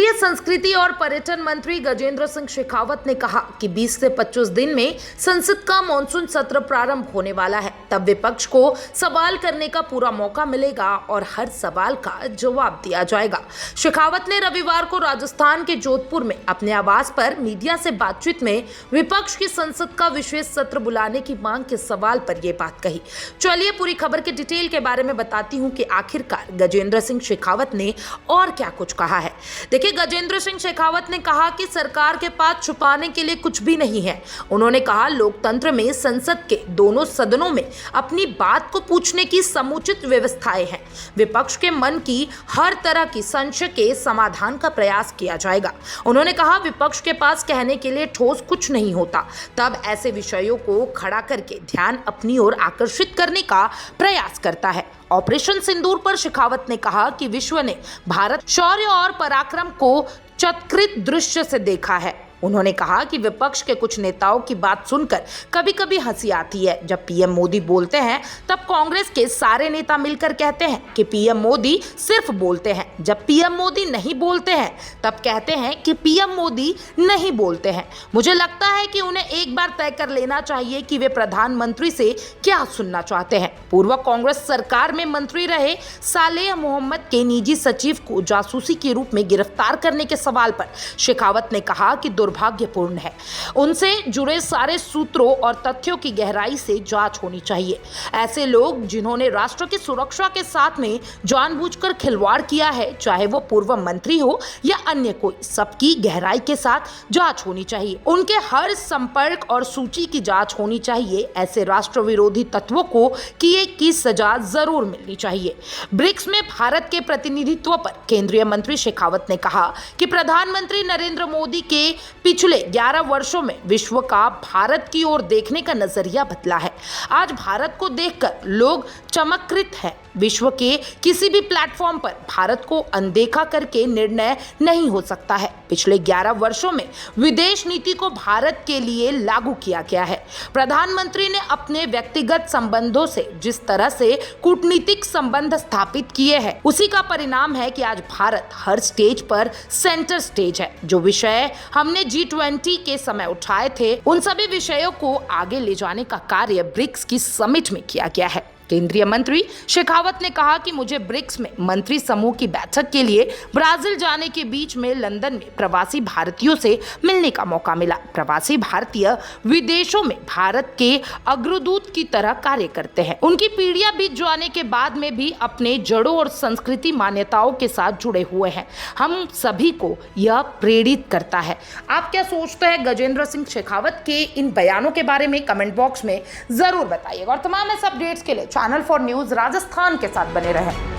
केंद्रीय संस्कृति और पर्यटन मंत्री गजेंद्र सिंह शेखावत ने कहा कि 20 से 25 दिन में संसद का मॉनसून सत्र प्रारंभ होने वाला है। तब विपक्ष को सवाल करने का पूरा मौका मिलेगा और हर सवाल का जवाब दिया जाएगा। शेखावत ने रविवार को राजस्थान के जोधपुर में अपने आवास पर मीडिया से बातचीत में विपक्ष की संसद का विशेष सत्र बुलाने की मांग के सवाल पर यह बात कही। चलिए पूरी खबर के डिटेल के बारे में बताती हूं कि आखिरकार गजेंद्र सिंह शेखावत ने और क्या कुछ कहा है। देखिए, गजेंद्र सिंह शेखावत ने कहा कि सरकार के पास छुपाने के लिए कुछ भी नहीं है। उन्होंने कहा, लोकतंत्र में संसद के दोनों सदनों में अपनी बात को पूछने की समुचित व्यवस्थाएं हैं। विपक्ष के मन की हर तरह की संशय के समाधान का प्रयास किया जाएगा। उन्होंने कहा, विपक्ष के पास कहने के लिए ठोस कुछ नहीं होता, तब ऐसे विषयों को खड़ा करके ध्यान अपनी ओर आकर्षित करने का प्रयास करता है। ऑपरेशन सिंदूर पर शेखावत ने कहा कि विश्व ने भारत शौर्य और पराक्रम को चतकृत दृश्य से देखा है। उन्होंने कहा कि विपक्ष के कुछ नेताओं की बात सुनकर कभी कभी हंसी आती है। जब पीएम मोदी बोलते हैं तब कांग्रेस के सारे नेता मिलकर कहते हैं कि पीएम मोदी सिर्फ बोलते हैं। जब पीएम मोदी नहीं बोलते हैं तब कहते हैं कि पीएम मोदी नहीं बोलते हैं। मुझे लगता है कि उन्हें एक बार तय कर लेना चाहिए कि वे प्रधानमंत्री से क्या सुनना चाहते हैं। पूर्व कांग्रेस सरकार में मंत्री रहे सालेह मोहम्मद के निजी सचिव को जासूसी के रूप में गिरफ्तार करने के सवाल पर शेखावत ने कहा कि दुर्भाग्यपूर्ण है। उनसे जुड़े सारे सूत्रों और तथ्यों की गहराई से जांच होनी चाहिए। ऐसे लोग जिन्होंने राष्ट्र की सुरक्षा के साथ में जानबूझकर खिलवाड़ किया है, चाहे वो पूर्व मंत्री हो या अन्य कोई, सबकी गहराई के साथ जांच होनी चाहिए। उनके हर संपर्क और सूची की जांच होनी चाहिए। ऐसे राष्ट्र विरोधी तत्वों को किए की सजा जरूर मिलनी चाहिए। ब्रिक्स में भारत के प्रतिनिधित्व पर केंद्रीय मंत्री शेखावत ने कहा कि प्रधानमंत्री नरेंद्र मोदी के पिछले 11 वर्षों में विश्व का भारत की ओर देखने का नजरिया बदला है। आज भारत को देखकर लोग चमत्कृत हैं। विश्व के किसी भी प्लेटफॉर्म पर भारत को अनदेखा करके निर्णय नहीं हो सकता है। पिछले 11 वर्षों में विदेश नीति को भारत के लिए लागू किया गया है। प्रधानमंत्री ने अपने व्यक्तिगत संबंधों से जिस तरह से कूटनीतिक संबंध स्थापित किए हैं, उसी का परिणाम है कि आज भारत हर स्टेज पर सेंटर स्टेज है। जो विषय हमने G20 के समय उठाए थे, उन सभी विषयों को आगे ले जाने का कार्य ब्रिक्स की समिट में किया गया है। केंद्रीय मंत्री शेखावत ने कहा कि मुझे ब्रिक्स में मंत्री समूह की बैठक के लिए ब्राजील जाने के बीच में लंदन में प्रवासी भारतीयों से मिलने का मौका मिला। प्रवासी भारतीय विदेशों में भारत के अग्रदूत की तरह कार्य करते हैं। उनकी पीढ़ियां बीत जाने के बाद में भी अपने जड़ों और संस्कृति मान्यताओं के साथ जुड़े हुए हैं। हम सभी को यह प्रेरित करता है। आप क्या सोचते हैं गजेंद्र सिंह शेखावत के इन बयानों के बारे में? कमेंट बॉक्स में जरूर बताइएगा और तमाम ऐसे अपडेट्स के लिए चैनल फॉर न्यूज राजस्थान के साथ बने रहें।